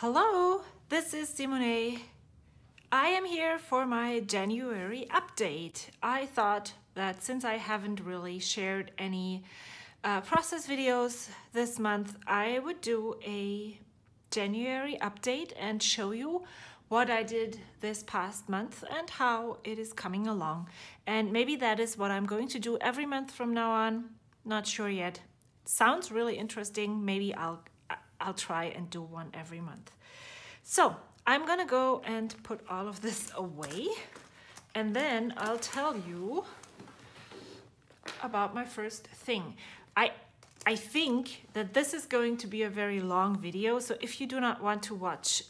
Hello, this is Simone. I am here for my January update. I thought that since I haven't really shared any process videos this month, I would do a January update and show you what I did this past month and how it is coming along. And maybe that is what I'm going to do every month from now on. Not sure yet. Sounds really interesting. Maybe I'll try and do one every month. So I'm gonna go and put all of this away, and then I'll tell you about my first thing. I think that this is going to be a very long video, so if you do not want to watch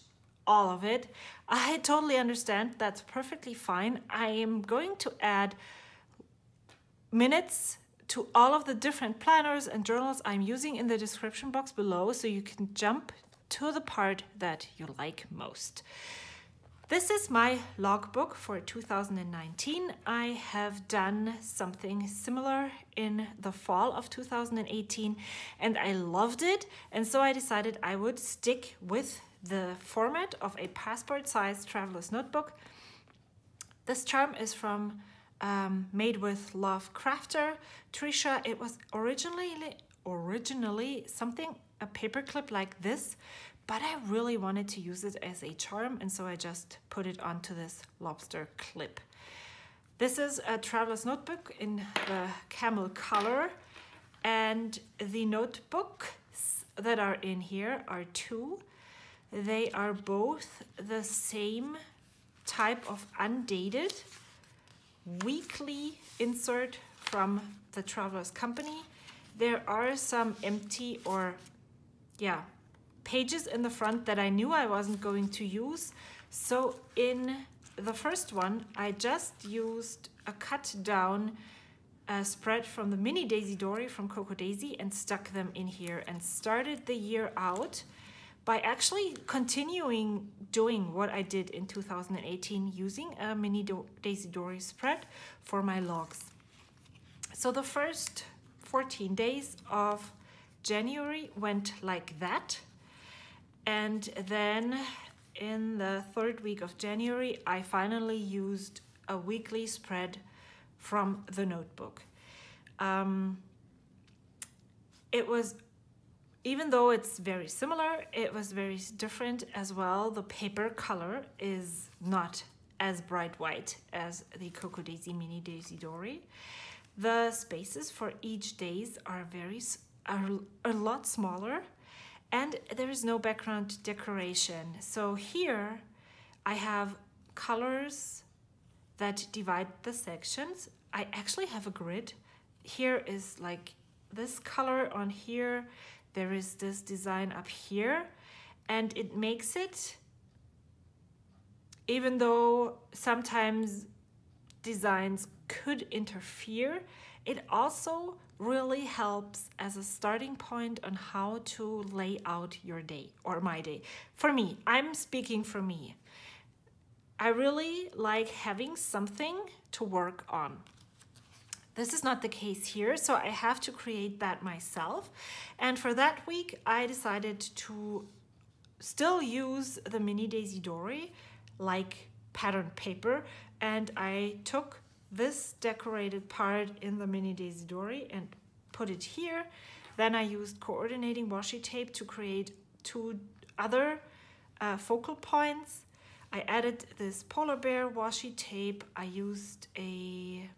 all of it, I totally understand. That's perfectly fine. I am going to add minutes to all of the different planners and journals I'm using in the description box below, so you can jump to the part that you like most. This is my logbook for 2019. I have done something similar in the fall of 2018 and I loved it, and so I decided I would stick with the format of a passport-sized traveler's notebook. This charm is from Made with Love Crafter. Trisha, it was originally something, a paperclip like this, but I really wanted to use it as a charm, and so I just put it onto this lobster clip. This is a traveler's notebook in the camel color, and the notebooks that are in here are two. They are both the same type of undated weekly insert from the Traveler's Company. There are some empty pages in the front that I knew I wasn't going to use. So in the first one, I just used a cut down spread from the mini Daisy Dory from Coco Daisy and stuck them in here and started the year out by actually continuing doing what I did in 2018 using a mini Daisy Dory spread for my logs. So the first 14 days of January went like that. And then in the third week of January, I finally used a weekly spread from the notebook. It was, even though it's very similar, it was very different as well. The paper color is not as bright white as the Coco Daisy Mini Daisy Dory. The spaces for each days are a lot smaller, and there is no background decoration. So here I have colors that divide the sections. I actually have a grid. Here is like this color on here. There is this design up here, and it makes it, even though sometimes designs could interfere, it also really helps as a starting point on how to lay out your day, or my day. For me, I'm speaking for me. I really like having something to work on. This is not the case here, so I have to create that myself. And for that week, I decided to still use the mini Daisy Dory like pattern paper, and I took this decorated part in the mini Daisy Dory and put it here. Then I used coordinating washi tape to create two other focal points. I added this polar bear washi tape. I used a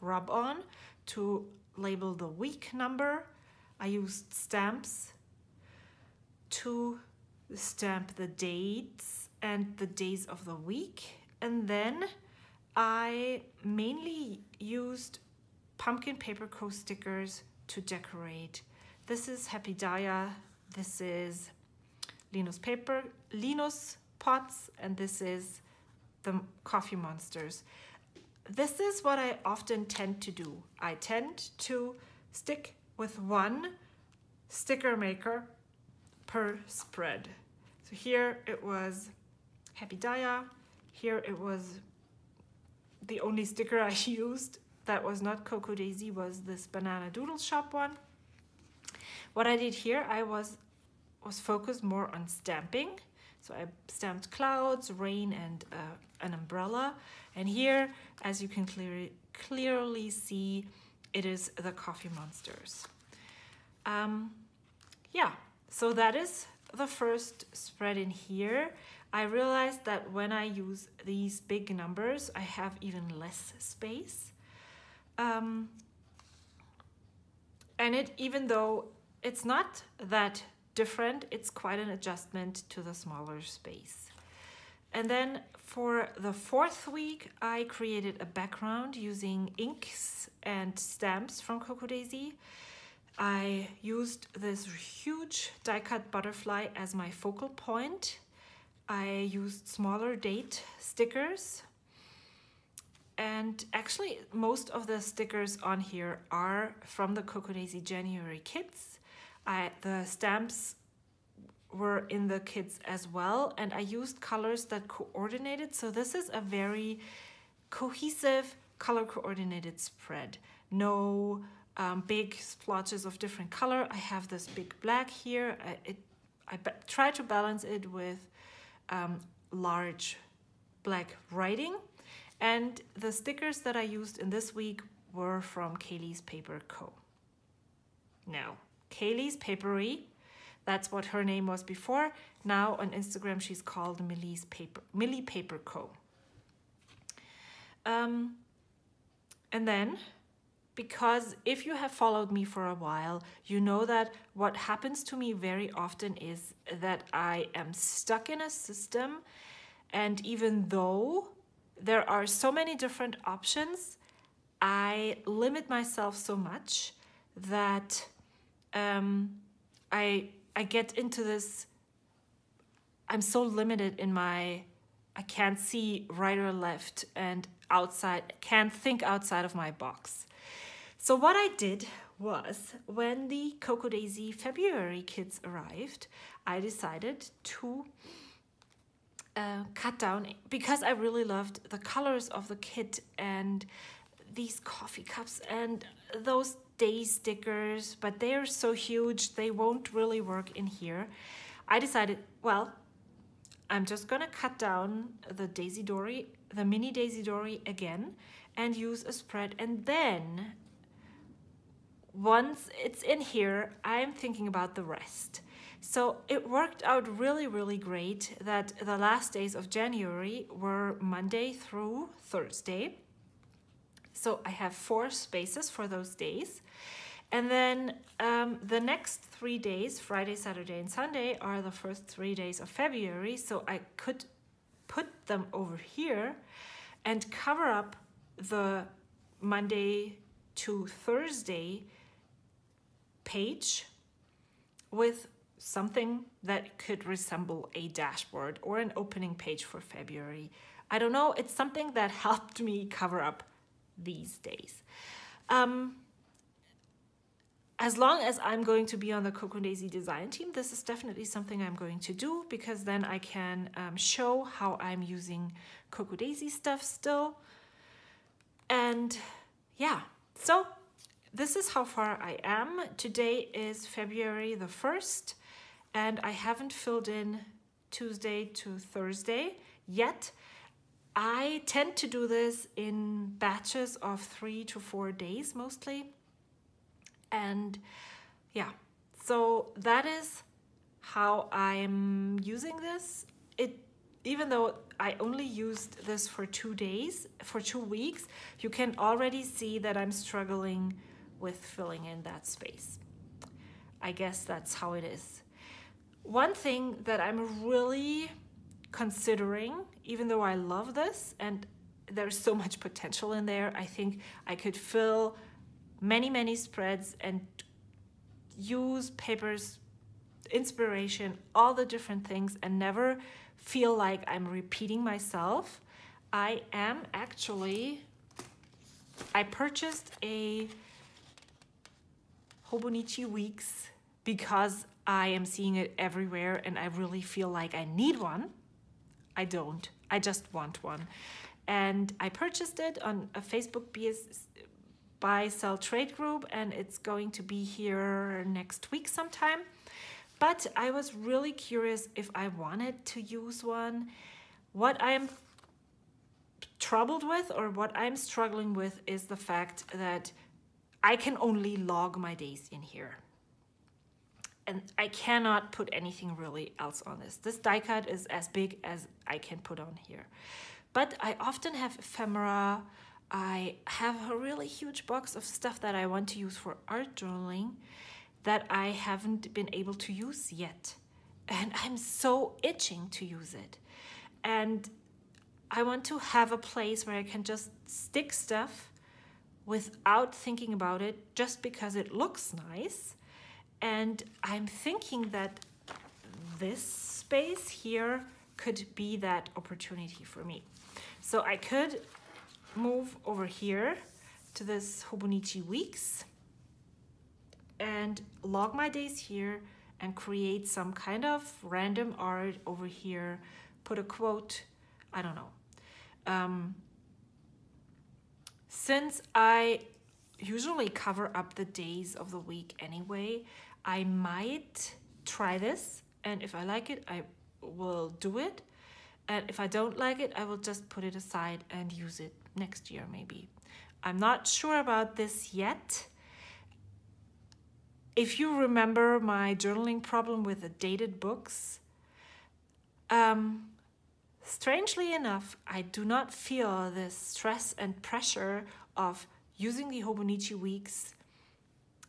rub-on to label the week number. I used stamps to stamp the dates and the days of the week. And then I mainly used pumpkin paper coat stickers to decorate. This is Happy Daya, this is Linus pots, and this is the Coffee Monsters. This is what I often tend to do. I tend to stick with one sticker maker per spread. So here it was Happy Daya. Here it was the only sticker I used that was not Coco Daisy was this Banana Doodle Shop one. What I did here, I was was focused more on stamping. So I stamped clouds, rain, and an umbrella. And here, as you can clearly see, it is the coffee monsters. Yeah, so that is the first spread in here. I realized that when I use these big numbers, I have even less space. And even though it's not that different, it's quite an adjustment to the smaller space. And then for the fourth week, I created a background using inks and stamps from Coco Daisy. I used this huge die-cut butterfly as my focal point. I used smaller date stickers. And actually, most of the stickers on here are from the Coco Daisy January kits. The stamps were in the kits as well, and I used colors that coordinated. So this is a very cohesive, color-coordinated spread. No big splotches of different color. I have this big black here. I try to balance it with large black writing. And the stickers that I used in this week were from Kaylee's Paper Co. Now, Kaylee's Papery, that's what her name was before. Now on Instagram, she's called Millie Paper Co. And then, because if you have followed me for a while, you know that what happens to me very often is that I am stuck in a system, and even though there are so many different options, I limit myself so much that I get into this, I'm so limited in I can't see right or left and outside, can't think outside of my box. So what I did was, when the Coco Daisy February kits arrived, I decided to cut down, because I really loved the colors of the kit and these coffee cups and those day stickers, but they are so huge, they won't really work in here. I decided, well, I'm just gonna cut down the Daisy Dory, the mini Daisy Dory again, and use a spread. And then once it's in here, I'm thinking about the rest. So it worked out really, really great that the last days of January were Monday through Thursday. So I have 4 spaces for those days. And then the next 3 days, Friday, Saturday, and Sunday, are the first 3 days of February. So I could put them over here and cover up the Monday to Thursday page with something that could resemble a dashboard or an opening page for February. I don't know, it's something that helped me cover up these days. As long as I'm going to be on the Coco Daisy design team, this is definitely something I'm going to do, because then I can show how I'm using Coco Daisy stuff still. And yeah, so this is how far I am. Today is February the 1st, and I haven't filled in Tuesday to Thursday yet. I tend to do this in batches of 3 to 4 days mostly. And yeah, so that is how I'm using this. Even though I only used this for 2 days, for 2 weeks, you can already see that I'm struggling with filling in that space. I guess that's how it is. One thing that I'm really considering, even though I love this and there's so much potential in there, I think I could fill many, many spreads and use papers, inspiration, all the different things, and never feel like I'm repeating myself. I purchased a Hobonichi Weeks because I am seeing it everywhere and I really feel like I need one. I don't, I just want one. And I purchased it on a Facebook buy sell trade group, and it's going to be here next week sometime. but I was really curious if I wanted to use one. What I'm troubled with, or what I'm struggling with, is the fact that I can only log my days in here. And I cannot put anything really else on this. This die cut is as big as I can put on here. But I often have ephemera. I have a really huge box of stuff that I want to use for art journaling that I haven't been able to use yet. And I'm so itching to use it. And I want to have a place where I can just stick stuff without thinking about it, just because it looks nice. And I'm thinking that this space here could be that opportunity for me. So I could move over here to this Hobonichi Weeks and log my days here and create some kind of random art over here, put a quote, I don't know. Since I usually cover up the days of the week anyway, I might try this, and if I like it, I will do it. And if I don't like it, I will just put it aside and use it next year maybe. I'm not sure about this yet. If you remember my journaling problem with the dated books, strangely enough, I do not feel this stress and pressure of using the Hobonichi Weeks,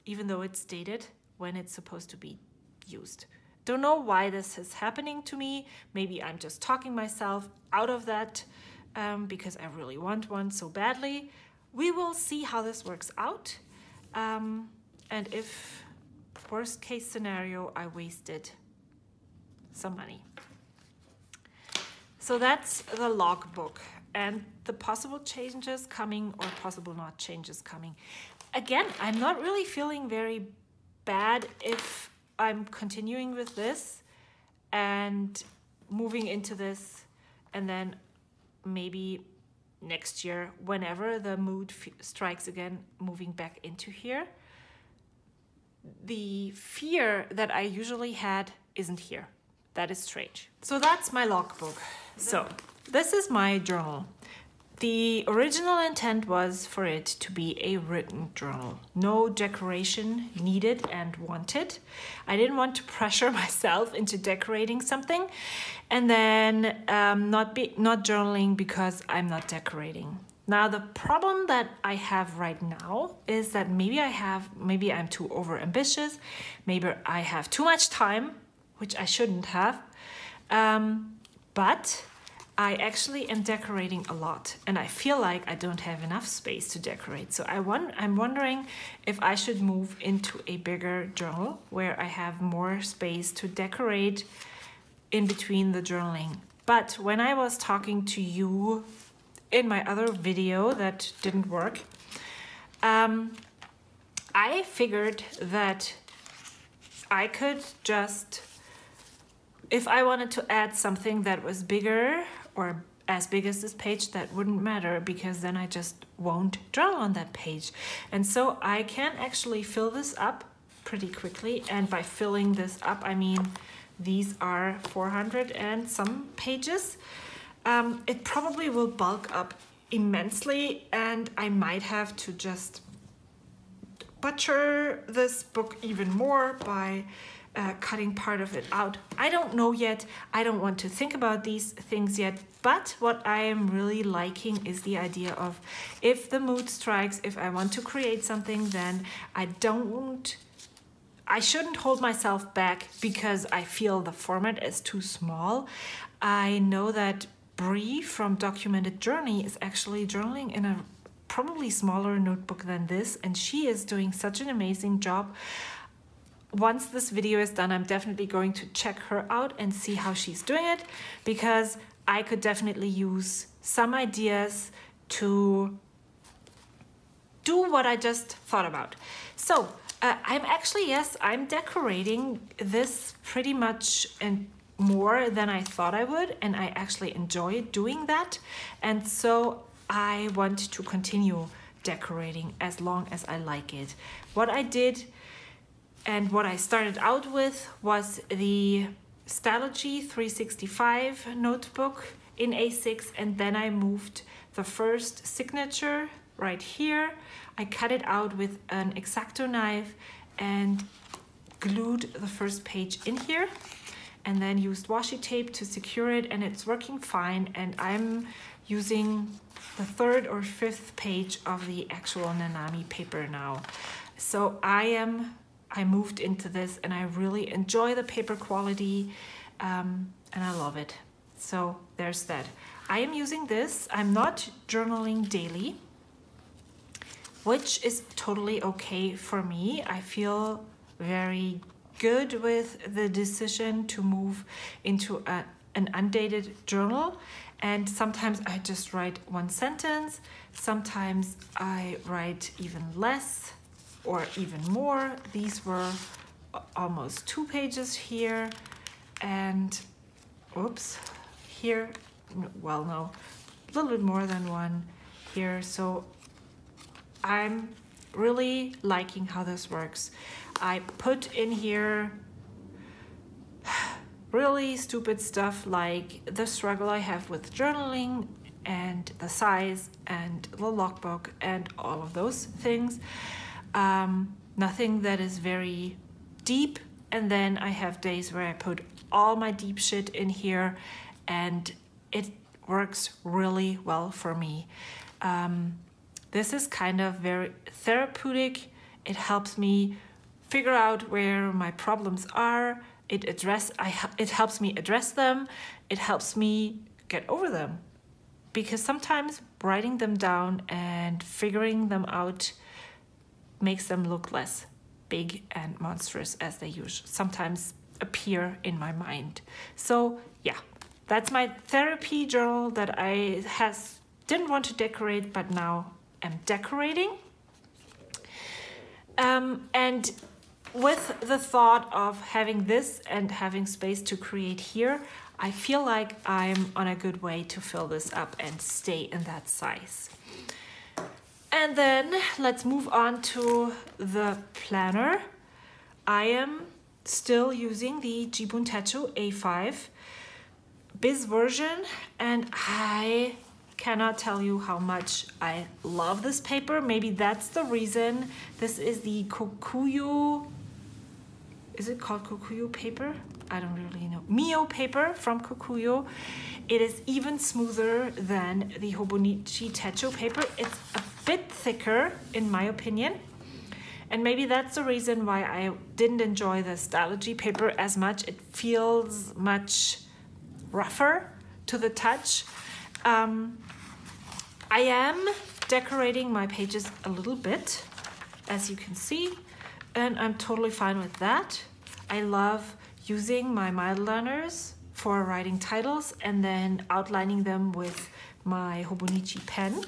even though it's dated, when it's supposed to be used. Don't know why this is happening to me. Maybe I'm just talking myself out of that because I really want one so badly. We will see how this works out. And if worst case scenario, I wasted some money. So that's the logbook and the possible changes coming or possible not changes coming. Again, I'm not really feeling very bad if I'm continuing with this and moving into this, and then maybe next year, whenever the mood strikes again, moving back into here. The fear that I usually had isn't here. That is strange. So that's my logbook. So this is my journal. The original intent was for it to be a written journal. No decoration needed and wanted. I didn't want to pressure myself into decorating something and then not journaling because I'm not decorating. Now the problem that I have right now is that maybe I'm too overambitious, maybe I have too much time, which I shouldn't have, but I actually am decorating a lot and I feel like I don't have enough space to decorate. So I'm wondering if I should move into a bigger journal where I have more space to decorate in between the journaling. But when I was talking to you in my other video that didn't work, I figured that I could just, if I wanted to add something that was bigger or as big as this page, that wouldn't matter because then I just won't journal on that page. And so I can actually fill this up pretty quickly. And by filling this up, I mean these are 400 and some pages. It probably will bulk up immensely and I might have to just butcher this book even more by cutting part of it out. I don't know yet. I don't want to think about these things yet. But what I am really liking is the idea of if the mood strikes, if I want to create something, then I shouldn't hold myself back because I feel the format is too small. I know that Brie from Documented Journey is actually journaling in a probably smaller notebook than this, and she is doing such an amazing job. Once this video is done, I'm definitely going to check her out and see how she's doing it, because I could definitely use some ideas to do what I just thought about. So I'm decorating this pretty much and more than I thought I would, and I actually enjoy doing that. And so I want to continue decorating as long as I like it. What I did And what I started out with was the Stylogy 365 notebook in A6, and then I moved the first signature right here. I cut it out with an X-Acto knife and glued the first page in here, and then used washi tape to secure it, and it's working fine. And I'm using the third or fifth page of the actual Nanami paper now. So I moved into this, and I really enjoy the paper quality, and I love it. So there's that. I am using this. I'm not journaling daily, which is totally okay for me. I feel very good with the decision to move into an undated journal. And sometimes I just write one sentence. Sometimes I write even less or even more. These were almost 2 pages here, and oops, here, well, no, a little bit more than 1 here. So I'm really liking how this works. I put in here really stupid stuff like the struggle I have with journaling and the size and the logbook and all of those things. Nothing that is very deep. And then I have days where I put all my deep shit in here, and it works really well for me. This is kind of very therapeutic. It helps me figure out where my problems are. It helps me address them. It helps me get over them, because sometimes writing them down and figuring them out makes them look less big and monstrous as they sometimes appear in my mind. So yeah, that's my therapy journal that I didn't want to decorate, but now am decorating. And with the thought of having this and having space to create here, I feel like I'm on a good way to fill this up and stay in that size. And then let's move on to the planner. I am still using the Jibun Techo A5 Biz version, and I cannot tell you how much I love this paper. Maybe that's the reason. This is the Kokuyo, is it called Kokuyo paper? I don't really know. Mio paper from Kokuyo. It is even smoother than the Hobonichi Techo paper. It's a bit thicker in my opinion. And maybe that's the reason why I didn't enjoy the Stylogy paper as much. It feels much rougher to the touch. I am decorating my pages a little bit, as you can see, and I'm totally fine with that. I love using my mild liners for writing titles and then outlining them with my Hobonichi pen.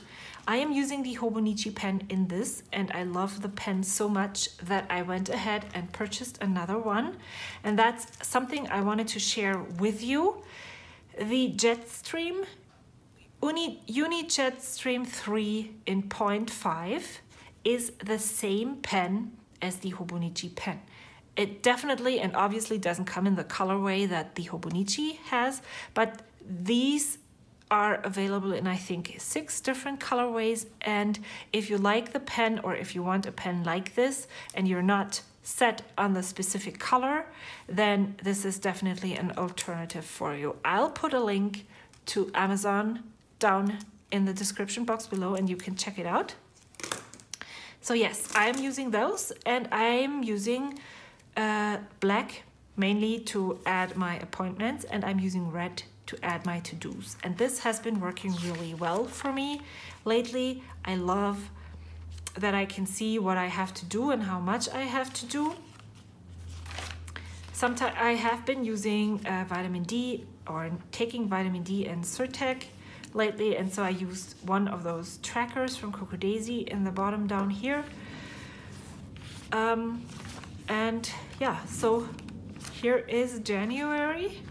I am using the Hobonichi pen in this, and I love the pen so much that I went ahead and purchased another one, and that's something I wanted to share with you. The Jetstream Uni Jetstream 3 in 0.5 is the same pen as the Hobonichi pen. It definitely and obviously doesn't come in the colorway that the Hobonichi has, but these are available in, I think, 6 different colorways. And if you like the pen, or if you want a pen like this and you're not set on the specific color, then this is definitely an alternative for you. I'll put a link to Amazon down in the description box below, and you can check it out. So yes, I'm using those, and I'm using black mainly to add my appointments, and I'm using red to add my to-dos. And this has been working really well for me lately. I love that I can see what I have to do and how much I have to do. Sometimes I have been using vitamin D, or taking vitamin D and Zyrtec lately, and so I used one of those trackers from Coco Daisy in the bottom down here. And yeah, so here is January.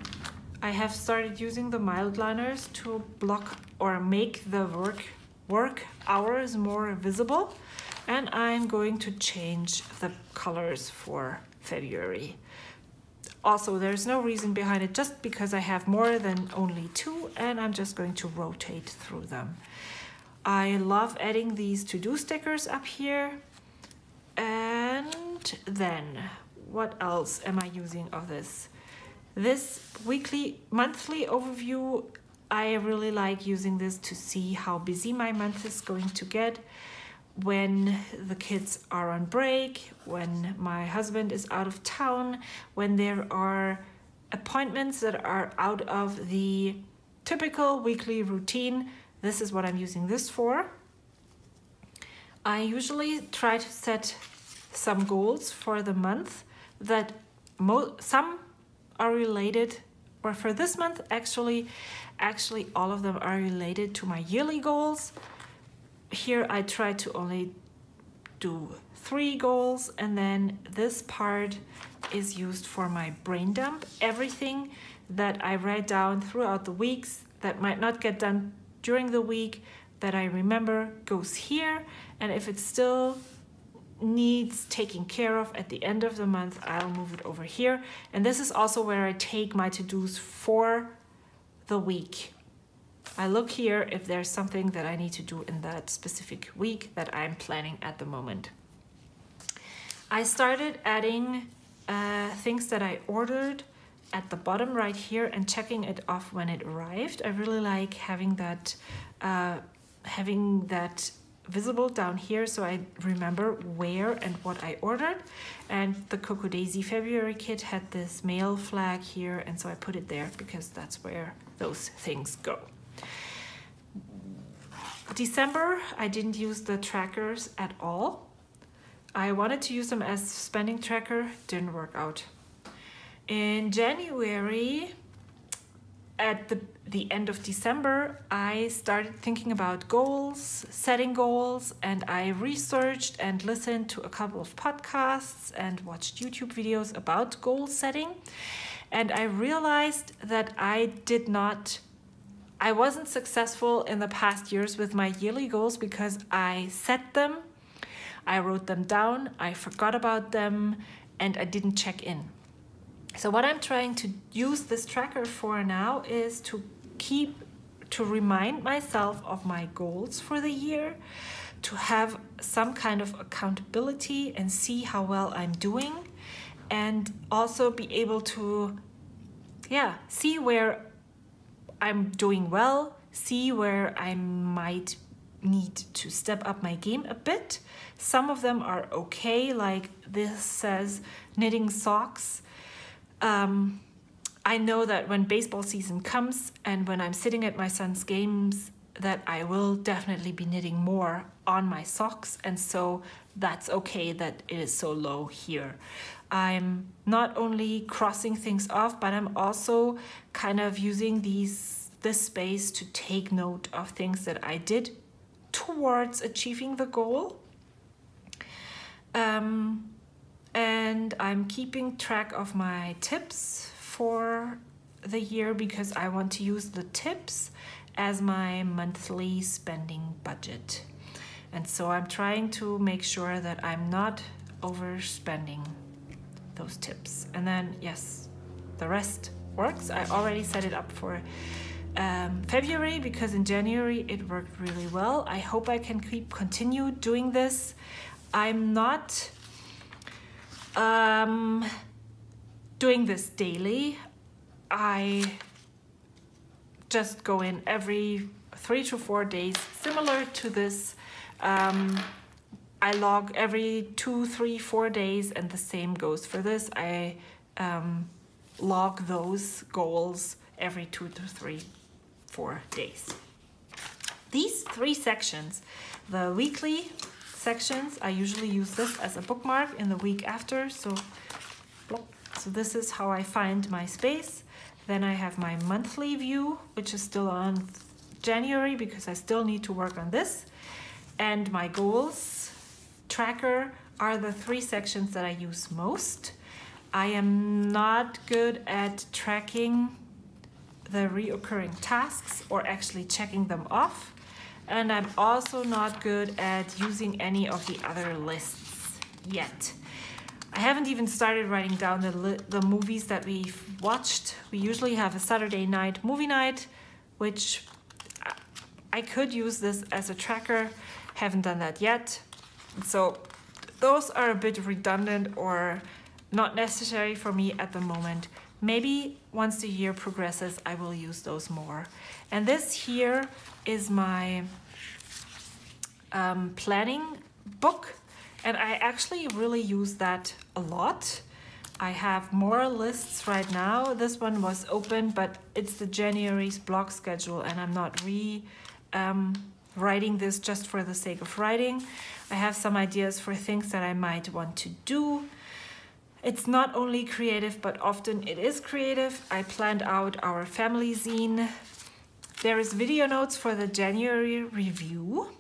I have started using the mild liners to block or make the work hours more visible, and I'm going to change the colors for February. Also, there's no reason behind it, just because I have more than only 2 and I'm just going to rotate through them. I love adding these to-do stickers up here. And then what else am I using of this? This monthly overview, I really like using this to see how busy my month is going to get, when the kids are on break, when my husband is out of town, when there are appointments that are out of the typical weekly routine. This is what I'm using this for. I usually try to set some goals for the month that some are related, or for this month actually all of them are related to my yearly goals. Here I try to only do 3 goals, and then this part is used for my brain dump. Everything that I write down throughout the weeks that might not get done during the week that I remember goes here, and if it still needs taking care of at the end of the month, I'll move it over here. And this is also where I take my to-dos for the week. I look here if there's something that I need to do in that specific week that I'm planning at the moment. I started adding things that I ordered at the bottom right here and checking it off when it arrived. I really like having that visible down here, so I remember where and what I ordered. And the Cocoa Daisy February kit had this mail flag here, and so I put it there because that's where those things go. December, I didn't use the trackers at all. I wanted to use them as spending tracker, didn't work out. In January, at the end of December, I started thinking about goals, setting goals, and I researched and listened to a couple of podcasts and watched YouTube videos about goal setting. And I realized that I wasn't successful in the past years with my yearly goals because I set them, I wrote them down, I forgot about them, and I didn't check in. So what I'm trying to use this tracker for now is to remind myself of my goals for the year, to have some kind of accountability and see how well I'm doing, and also be able to, see where I'm doing well, see where I might need to step up my game a bit. Some of them are okay, like this says knitting socks. I know that when baseball season comes and when I'm sitting at my son's games, that I will definitely be knitting more on my socks, and so that's okay that it is so low here. I'm not only crossing things off, but I'm also kind of using this space to take note of things that I did towards achieving the goal. And I'm keeping track of my tips for the year because I want to use the tips as my monthly spending budget. And so I'm trying to make sure that I'm not overspending those tips. And then, yes, the rest works. I already set it up for February because in January it worked really well. I hope I can continue doing this. I'm not doing this daily. I just go in every 3 to 4 days, similar to this. I log every 2, 3, 4 days, and the same goes for this. I log those goals every 2 to 3, 4 days. These 3 sections, the weekly sections, I usually use this as a bookmark in the week after. So this is how I find my space. Then I have my monthly view, which is still on January because I still need to work on this. And my goals tracker are the 3 sections that I use most. I am not good at tracking the reoccurring tasks or actually checking them off. And I'm also not good at using any of the other lists yet. I haven't even started writing down the movies that we've watched. We usually have a Saturday night movie night, which I could use this as a tracker. Haven't done that yet. So those are a bit redundant or not necessary for me at the moment. Maybe once the year progresses, I will use those more. And this here is my planning book. And I actually really use that a lot. I have more lists right now. This one was open, but it's the January's blog schedule, and I'm not writing this just for the sake of writing. I have some ideas for things that I might want to do. It's not only creative, but often it is creative. I planned out our family zine. There is video notes for the January review.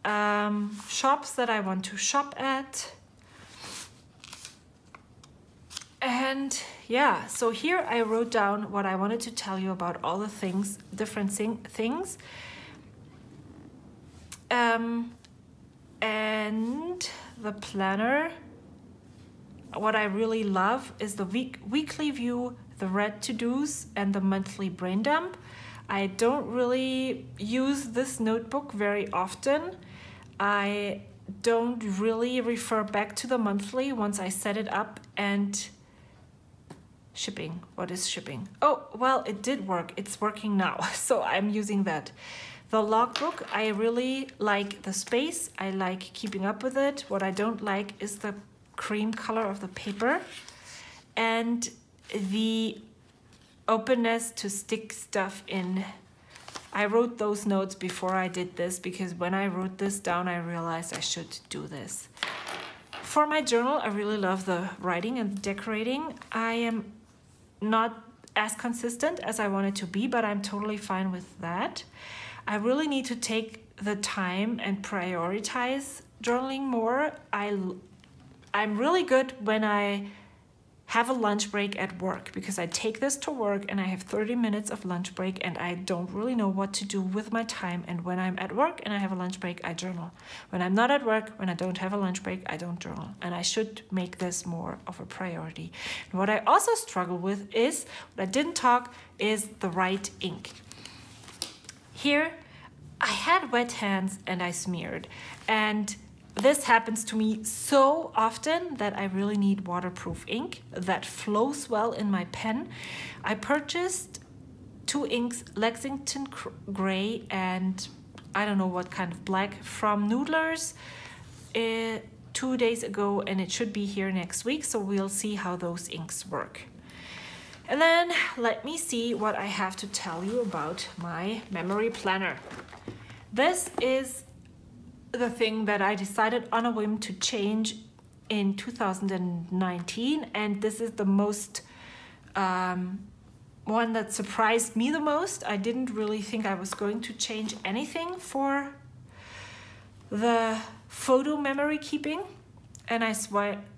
Shops that I want to shop at. And yeah, so here I wrote down what I wanted to tell you about all the things, different things. And the planner, what I really love is the weekly view, the red to-dos, and the monthly brain dump. I don't really use this notebook very often. I don't really refer back to the monthly once I set it up. And shipping, what is shipping? Oh, well, it did work. It's working now, so I'm using that. The logbook, I really like the space. I like keeping up with it. What I don't like is the cream color of the paper and the openness to stick stuff in. I wrote those notes before I did this because when I wrote this down, I realized I should do this. For my journal, I really love the writing and decorating. I am not as consistent as I want it to be, but I'm totally fine with that. I really need to take the time and prioritize journaling more. I'm really good when I have a lunch break at work because I take this to work and I have 30 minutes of lunch break and I don't really know what to do with my time. And when I'm at work and I have a lunch break, I journal. When I'm not at work, when I don't have a lunch break, I don't journal. And I should make this more of a priority. And what I also struggle with is, what I didn't talk, is the right ink. Here, I had wet hands and I smeared. And this happens to me so often that I really need waterproof ink that flows well in my pen. I purchased 2 inks, Lexington Gray and I don't know what kind of black from Noodlers 2 days ago, and it should be here next week, so we'll see how those inks work. And then let me see what I have to tell you about my memory planner. This is the thing that I decided on a whim to change in 2019, and this is the most one that surprised me the most. I didn't really think I was going to change anything for the photo memory keeping, and I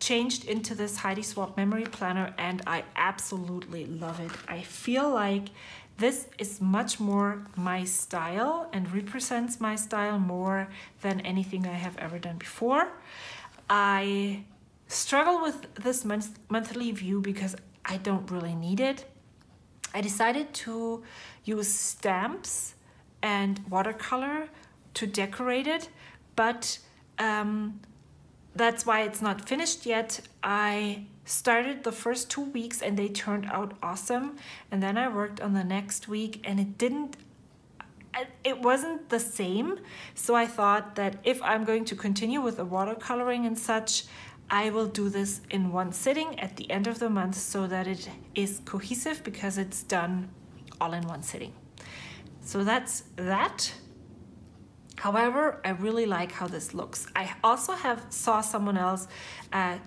changed into this Heidi Swapp memory planner, and I absolutely love it. I feel like this is much more my style and represents my style more than anything I have ever done before. I struggle with this monthly view because I don't really need it. I decided to use stamps and watercolor to decorate it, but that's why it's not finished yet. I started the first 2 weeks and they turned out awesome, and then I worked on the next week and it wasn't the same. So I thought that if I'm going to continue with the watercoloring and such, I will do this in one sitting at the end of the month so that it is cohesive because it's done all in one sitting. So that's that. However, I really like how this looks. I also saw someone else add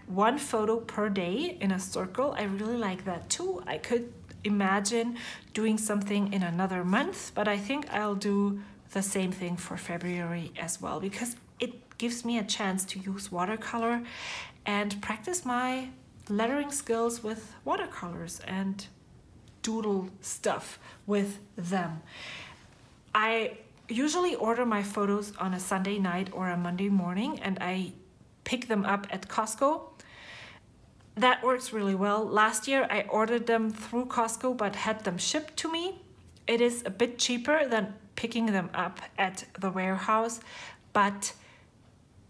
1 photo per day in a circle. I really like that too. I could imagine doing something in another month, but I think I'll do the same thing for February as well because it gives me a chance to use watercolor and practice my lettering skills with watercolors and doodle stuff with them. I usually order my photos on a Sunday night or a Monday morning, and I pick them up at Costco. That works really well. Last year I ordered them through Costco but had them shipped to me. It is a bit cheaper than picking them up at the warehouse, but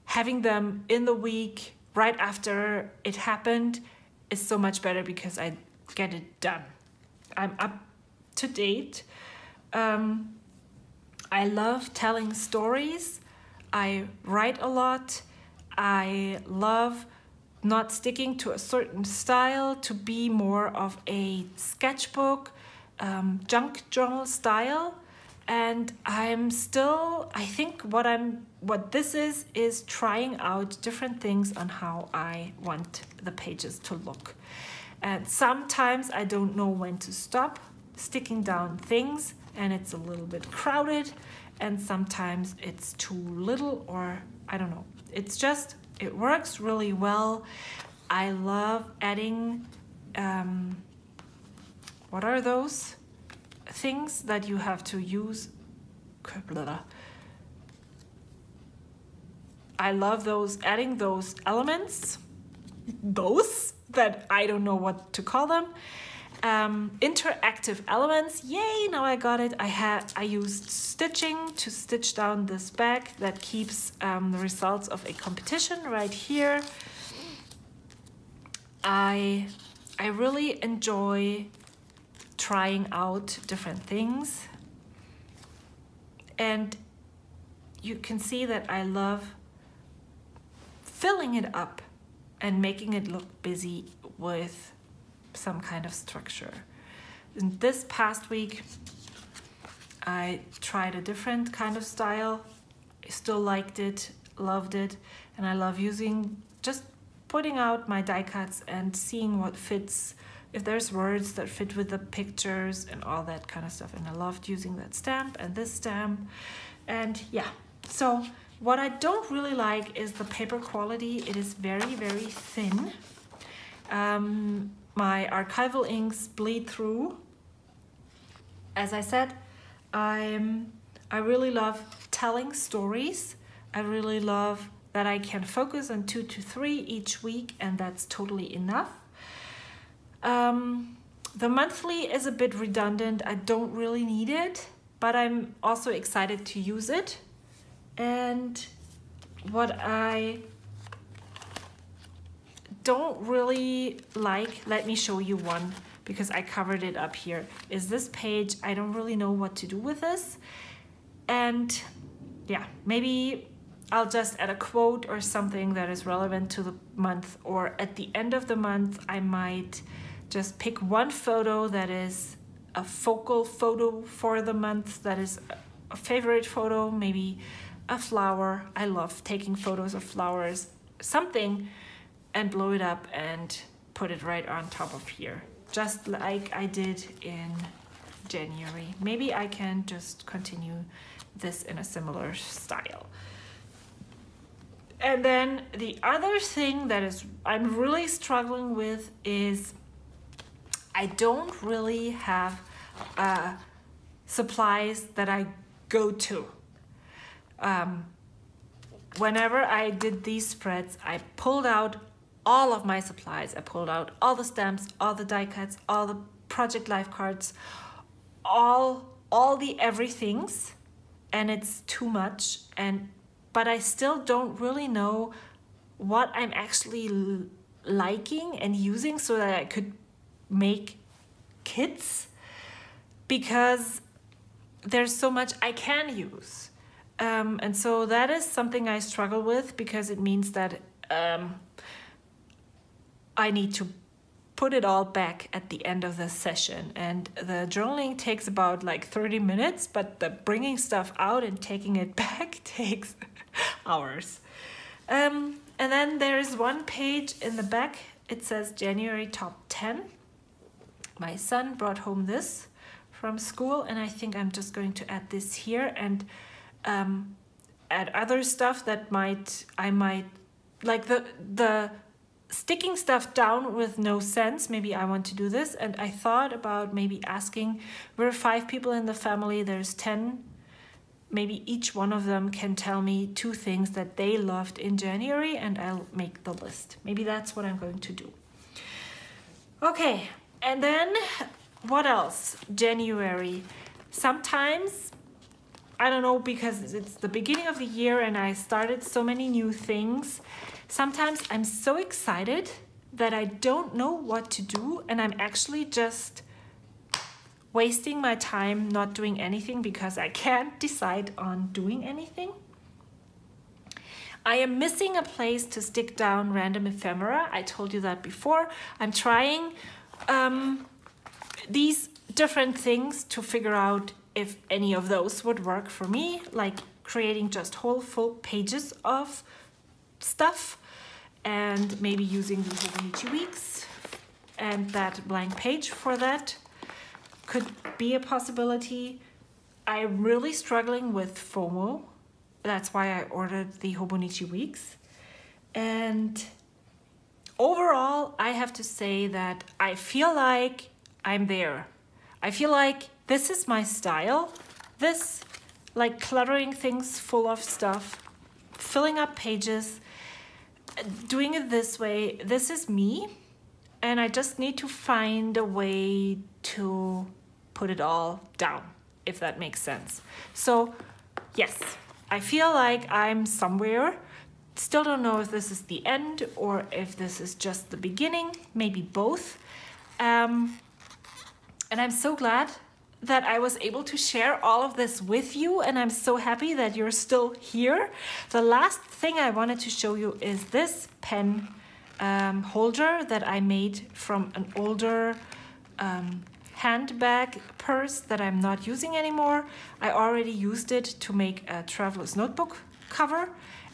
having them in the week right after it happened is so much better because I get it done. I'm up to date. I love telling stories. I write a lot. I love not sticking to a certain style, to be more of a sketchbook, junk journal style. And I'm still, I think what this is trying out different things on how I want the pages to look. And sometimes I don't know when to stop sticking down things and it's a little bit crowded, and sometimes it's too little, or I don't know. It's just, it works really well. I love adding, what are those things that you have to use? I love those, adding those elements, those that I don't know what to call them. Interactive elements, yay, now I got it. I used stitching to stitch down this bag that keeps the results of a competition right here. I really enjoy trying out different things, and you can see that I love filling it up and making it look busy with some kind of structure. In this past week, I tried a different kind of style. I still liked it, loved it, and I love just putting out my die cuts and seeing what fits, if there's words that fit with the pictures and all that kind of stuff. And I loved using that stamp and this stamp. And yeah, so what I don't really like is the paper quality. It is very, very thin. My archival inks bleed through. As I said, I really love telling stories. I really love that I can focus on 2 to 3 each week, and that's totally enough. The monthly is a bit redundant. I don't really need it, but I'm also excited to use it. And what I don't really like, let me show you one because I covered it up here, is this page. I don't really know what to do with this. And yeah, maybe I'll just add a quote or something that is relevant to the month, or at the end of the month, I might just pick one photo that is a focal photo for the month, that is a favorite photo, maybe a flower. I love taking photos of flowers, something, and blow it up and put it right on top of here, just like I did in January. Maybe I can just continue this in a similar style. And then the other thing that I'm really struggling with is I don't really have supplies that I go to. Whenever I did these spreads, I pulled out all of my supplies. I pulled out all the stamps, all the die cuts, all the project life cards, all the everythings, and it's too much. But I still don't really know what I'm actually liking and using so that I could make kits, because there's so much I can use. And so that is something I struggle with, because it means that I need to put it all back at the end of the session. And the journaling takes about like 30 minutes, but the bringing stuff out and taking it back takes hours. And then there is one page in the back. It says January top 10. My son brought home this from school, and I think I'm just going to add this here and add other stuff that I might like the sticking stuff down with no sense. Maybe I want to do this, and I thought about maybe asking, we're 5 people in the family, there's 10 maybe each one of them can tell me 2 things that they loved in January, and I'll make the list. Maybe that's what I'm going to do. Okay, and then what else? January. Sometimes, I don't know, because it's the beginning of the year and I started so many new things. Sometimes I'm so excited that I don't know what to do, and I'm actually just wasting my time not doing anything because I can't decide on doing anything. I am missing a place to stick down random ephemera. I told you that before. I'm trying these different things to figure out if any of those would work for me, like creating just whole full pages of stuff and maybe using the Hobonichi Weeks and that blank page for that could be a possibility. I'm really struggling with FOMO. That's why I ordered the Hobonichi Weeks. And overall, I have to say that I feel like I'm there. I feel like this is my style. This, like cluttering things full of stuff, filling up pages, doing it this way, this is me. And I just need to find a way to put it all down, if that makes sense. So yes, I feel like I'm somewhere. Still don't know if this is the end or if this is just the beginning, maybe both. And I'm so glad that I was able to share all of this with you, and I'm so happy that you're still here. The last thing I wanted to show you is this pen holder that I made from an older handbag purse that I'm not using anymore. I already used it to make a traveler's notebook cover,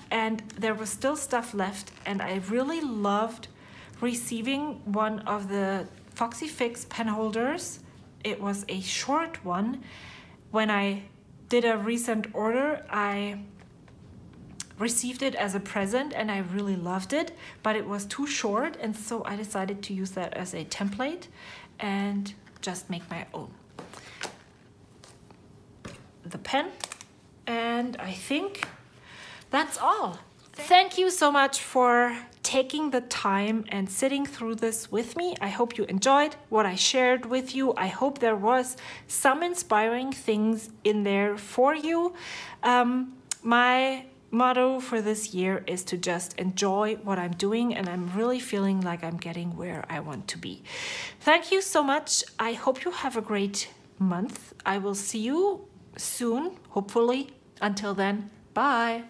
and there was still stuff left, and I really loved receiving one of the Foxy Fix pen holders. It was a short one. When I did a recent order, I received it as a present and I really loved it, but it was too short, and so I decided to use that as a template and just make my own. The pen, and I think that's all. Thank you so much for taking the time and sitting through this with me. I hope you enjoyed what I shared with you. I hope there was some inspiring things in there for you. My motto for this year is to just enjoy what I'm doing, and I'm really feeling like I'm getting where I want to be. Thank you so much. I hope you have a great month. I will see you soon, hopefully. Until then, bye.